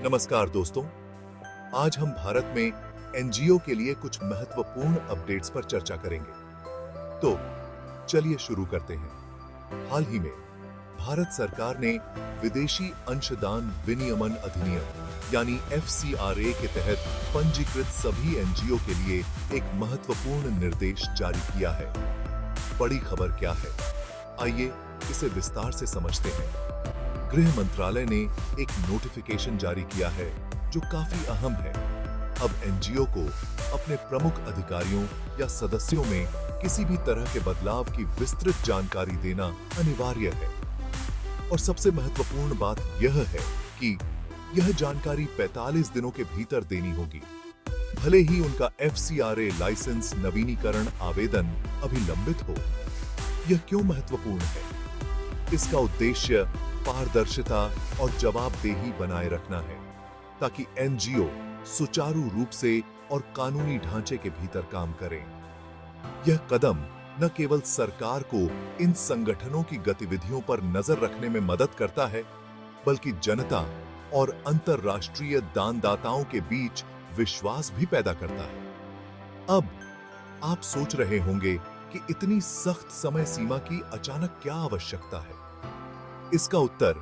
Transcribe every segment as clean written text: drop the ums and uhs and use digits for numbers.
नमस्कार दोस्तों, आज हम भारत में एनजीओ के लिए कुछ महत्वपूर्ण अपडेट्स पर चर्चा करेंगे। तो चलिए शुरू करते हैं। हाल ही में भारत सरकार ने विदेशी अंशदान विनियमन अधिनियम यानी FCRA के तहत पंजीकृत सभी एनजीओ के लिए एक महत्वपूर्ण निर्देश जारी किया है। बड़ी खबर क्या है? आइए इसे विस्तार से समझते हैं। गृह मंत्रालय ने एक नोटिफिकेशन जारी किया है जो काफी अहम है। अब एनजीओ को अपने प्रमुख अधिकारियों या सदस्यों में किसी भी तरह के बदलाव की विस्तृत जानकारी देना अनिवार्य है। और सबसे महत्वपूर्ण बात यह है कि यह जानकारी 45 दिनों के भीतर देनी होगी, भले ही उनका FCRA लाइसेंस नवीनीकरण आवेदन अभी लंबित हो। यह क्यों महत्वपूर्ण है? इसका उद्देश्य पारदर्शिता और जवाबदेही बनाए रखना है, ताकि एनजीओ सुचारू रूप से और कानूनी ढांचे के भीतर काम करें। यह कदम न केवल सरकार को इन संगठनों की गतिविधियों पर नजर रखने में मदद करता है, बल्कि जनता और अंतर्राष्ट्रीय दानदाताओं के बीच विश्वास भी पैदा करता है। अब आप सोच रहे होंगे कि इतनी सख्त समय सीमा की अचानक क्या आवश्यकता है? इसका उत्तर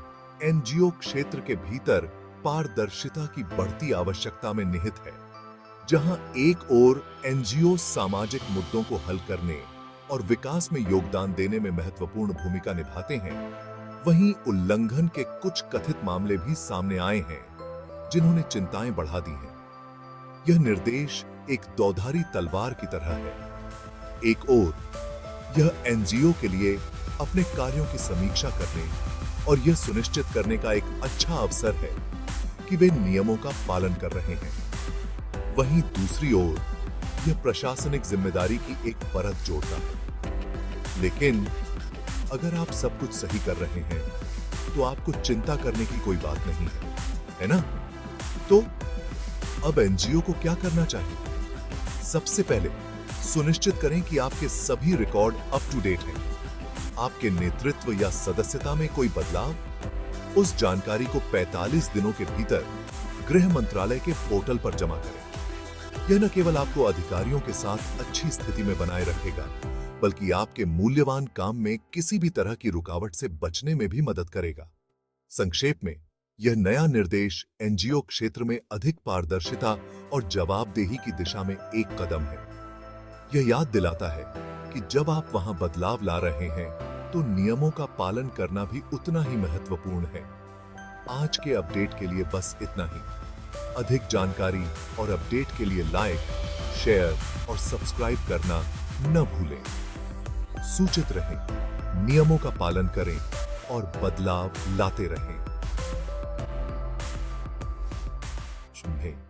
एनजीओ क्षेत्र के भीतर पारदर्शिता की बढ़ती आवश्यकता में निहित है। जहां एक ओर एनजीओ सामाजिक मुद्दों को हल करने और विकास में योगदान देने में महत्वपूर्ण भूमिका निभाते हैं, वहीं उल्लंघन के कुछ कथित मामले भी सामने आए हैं, जिन्होंने चिंताएं बढ़ा दी हैं। यह निर्देश एक दोधारी तलवार की तरह है। एक ओर यह एनजीओ के लिए अपने कार्यों की समीक्षा करने और यह सुनिश्चित करने का एक अच्छा अवसर है कि वे नियमों का पालन कर रहे हैं। वहीं दूसरी ओर यह प्रशासनिक जिम्मेदारी की एक परत जोड़ता है। लेकिन अगर आप सब कुछ सही कर रहे हैं, तो आपको चिंता करने की कोई बात नहीं है, है ना? तो अब एनजीओ को क्या करना चाहिए? सबसे पहले सुनिश्चित करें कि आपके सभी रिकॉर्ड अप टू डेट हैं। आपके नेतृत्व या सदस्यता में कोई बदलाव, उस जानकारी को 45 दिनों के भीतर गृह मंत्रालय के पोर्टल पर जमा करें। यह न केवल आपको अधिकारियों के साथ अच्छी स्थिति में बनाए रखेगा, बल्कि आपके मूल्यवान काम में किसी भी तरह की रुकावट से बचने में भी मदद करेगा। संक्षेप में, यह नया निर्देश एनजीओ क्षेत्र में अधिक पारदर्शिता और जवाबदेही की दिशा में एक कदम है। यह याद दिलाता है कि जब आप वहां बदलाव ला रहे हैं, तो नियमों का पालन करना भी उतना ही महत्वपूर्ण है। आज के अपडेट के लिए बस इतना ही। अधिक जानकारी और अपडेट के लिए लाइक, शेयर और सब्सक्राइब करना न भूलें। सूचित रहें, नियमों का पालन करें और बदलाव लाते रहें। शुभ